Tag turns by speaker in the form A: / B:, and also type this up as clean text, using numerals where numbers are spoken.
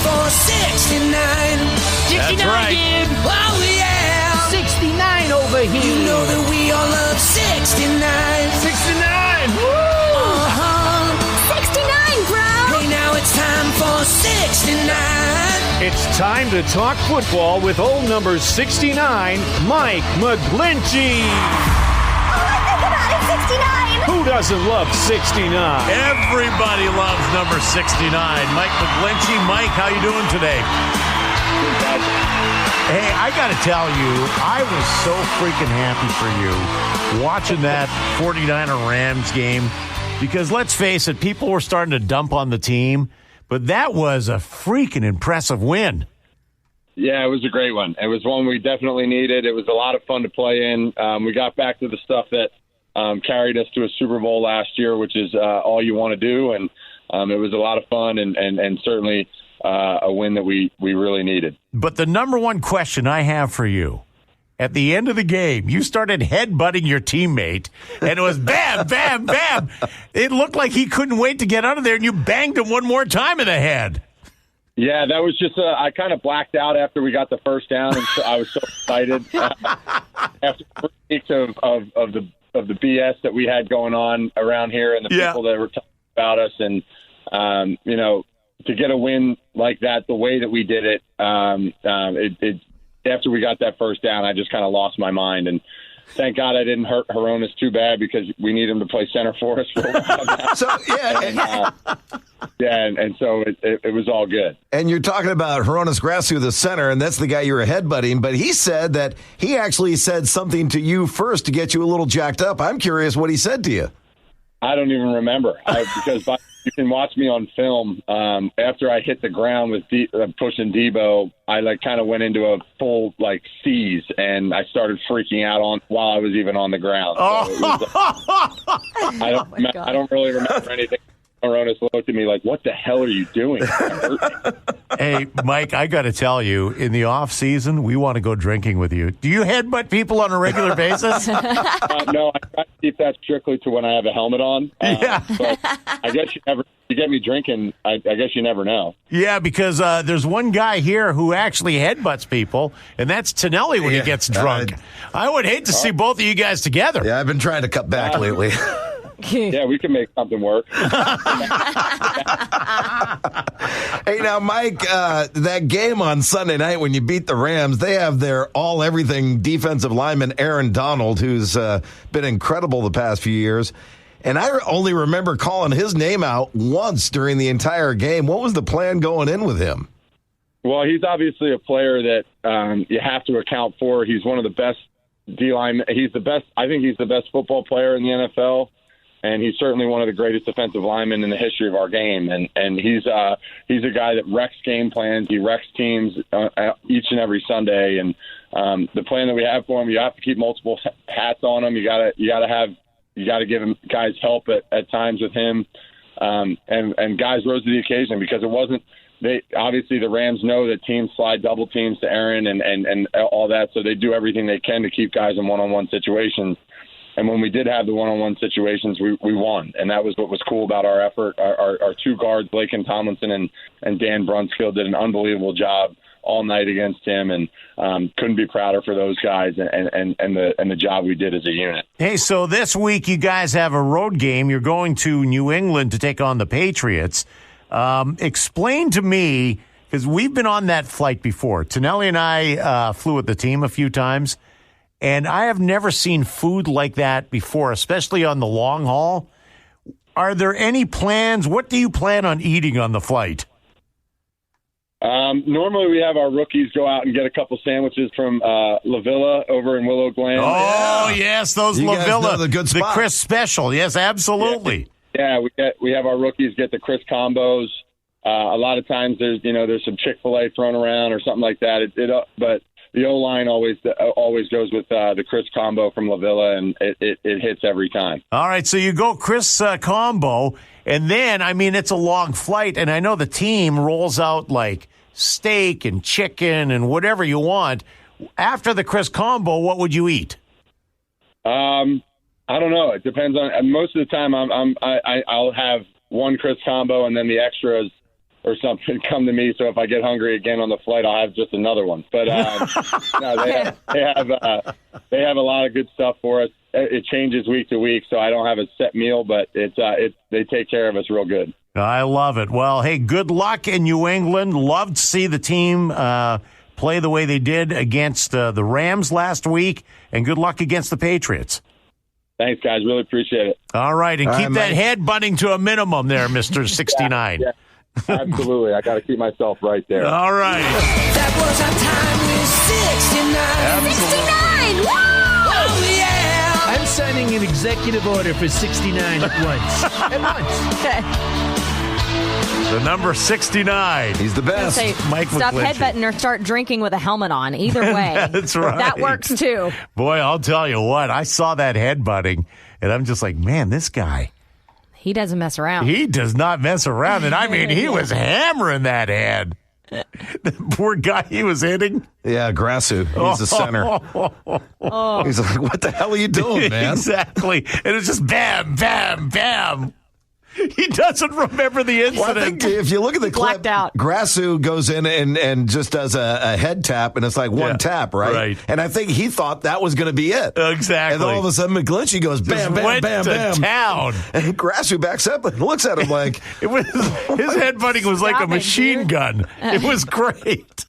A: for 69.
B: That's right.
A: Again. Oh, yeah.
B: 69 over here.
A: You know that we all love 69.
B: 69. Woo!
A: Uh-huh.
C: 69, bro.
A: Hey, now it's time for 69.
D: It's time to talk football with old number 69, Mike McGlinchey.
C: Oh, I think about it, 69.
D: Who doesn't love 69?
E: Everybody loves number 69. Mike McGlinchey. Mike, how you doing today? Hey, I got to tell you, I was so freaking happy for you watching that 49er Rams game because let's face it, people were starting to dump on the team, but that was a freaking impressive win.
F: Yeah, it was a great one. It was one we definitely needed. It was a lot of fun to play in. We got back to the stuff that carried us to a Super Bowl last year, which is all you want to do, and it was a lot of fun and certainly a win that we really needed.
E: But the number one question I have for you, at the end of the game, you started headbutting your teammate, and it was bam, bam, bam. It looked like he couldn't wait to get out of there, and you banged him one more time in the head.
F: Yeah, that was just I kind of blacked out after we got the first down, and so I was so excited. After 3 weeks of the BS that we had going on around here and the people that were talking about us, and to get a win like that, the way that we did it, after we got that first down, I just kind of lost my mind. And thank God I didn't hurt Hronis too bad because we need him to play center for us for a while now.
G: So,
F: and so it was all good.
G: And you're talking about Hronis Grasu, the center, and that's the guy you were headbutting, but he said that he actually said something to you first to get you a little jacked up. I'm curious what he said to you.
F: I don't even remember because you can watch me on film. After I hit the ground with pushing Debo, I kind of went into a full seize, and I started freaking out while I was even on the ground. So I don't really remember anything. Hronis looked at me like, "What the hell are you doing?"
E: Hey, Mike, I got to tell you, in the off season, we want to go drinking with you. Do you headbutt people on a regular basis?
F: No, I try to keep that strictly to when I have a helmet on. But I guess you get me drinking, I guess you never know.
E: Yeah, because there's one guy here who actually headbutts people, and that's Tonelli when he gets drunk. I would hate to see both of you guys together.
G: Yeah, I've been trying to cut back lately.
F: Yeah, we can make something work.
G: Hey, now, Mike, that game on Sunday night when you beat the Rams, they have their all-everything defensive lineman, Aaron Donald, who's been incredible the past few years. And I only remember calling his name out once during the entire game. What was the plan going in with him?
F: Well, he's obviously a player that you have to account for. He's one of the best D-line. He's the best. I think he's the best football player in the NFL. And he's certainly one of the greatest defensive linemen in the history of our game. And he's a guy that wrecks game plans. He wrecks teams each and every Sunday. And the plan that we have for him, you have to keep multiple hats on him. You gotta give him guys help at times with him. And guys rose to the occasion because it wasn't. Obviously the Rams know that teams slide double teams to Aaron and all that, so they do everything they can to keep guys in one-on-one situations. And when we did have the one-on-one situations, we won. And that was what was cool about our effort. Our two guards, Blake and Tomlinson and Dan Brunskill, did an unbelievable job all night against him. And couldn't be prouder for those guys and the job we did as a unit.
E: Hey, so this week you guys have a road game. You're going to New England to take on the Patriots. Explain to me, because we've been on that flight before. Tonelli and I flew with the team a few times. And I have never seen food like that before, especially on the long haul. Are there any plans? What do you plan on eating on the flight?
F: Normally we have our rookies go out and get a couple sandwiches from La Villa over in Willow Glen.
E: Oh, yes, those La Villa,
G: the good spot.
E: The crisp special. Yes, absolutely.
F: Yeah, we have our rookies get the crisp combos. A lot of times there's some Chick-fil-A thrown around or something like that. But the O-line always goes with the Chris combo from La Villa, and it hits every time.
E: All right, so you go Chris combo, and then, it's a long flight, and I know the team rolls out like steak and chicken and whatever you want. After the Chris combo, what would you eat?
F: I don't know. It depends on. Most of the time, I'll have one Chris combo, and then the extras. or something come to me. So if I get hungry again on the flight, I'll have just another one. But no, they have a lot of good stuff for us. It changes week to week, so I don't have a set meal, but they take care of us real good.
E: I love it. Well, hey, good luck in New England. Love to see the team play the way they did against the Rams last week, and good luck against the Patriots.
F: Thanks, guys. Really appreciate it.
E: All right, and keep that head-butting to a minimum there, Mr. 69.
F: Yeah. Absolutely. I got to keep myself right there.
E: All right.
A: That was our time with 69.
C: 69! Woo!
A: Oh, yeah.
B: I'm signing an executive order for 69 at once. At once.
C: Okay.
E: The number 69.
G: He's the best.
H: Say,
E: Mike
H: stop
E: McGlinchey.
H: headbutting or start drinking with a helmet on. Either way.
E: That's right.
H: That works too.
E: Boy, I'll tell you what. I saw that headbutting, and I'm just like, man, this guy.
H: He doesn't mess around.
E: He does not mess around. And I mean, he was hammering that head. The poor guy he was hitting.
G: Yeah, Grassu. He's the center. He's like, what the hell are you doing, man?
E: Exactly. And it was just bam, bam, bam. He doesn't remember the incident.
G: Well, I think if you look at the clip,
H: Blacked out.
G: Grassu goes in and just does a head tap, and it's like one tap, right?
E: Right.
G: And I think he thought that was going to be it.
E: Exactly.
G: And then all of a sudden, McGlinchey goes bam, bam,
E: went
G: bam,
E: to
G: bam.
E: town.
G: And Grassu backs up and looks at him like,
E: His headbutting was like a
H: Stop it,
E: machine
H: dude.
E: gun. It was great.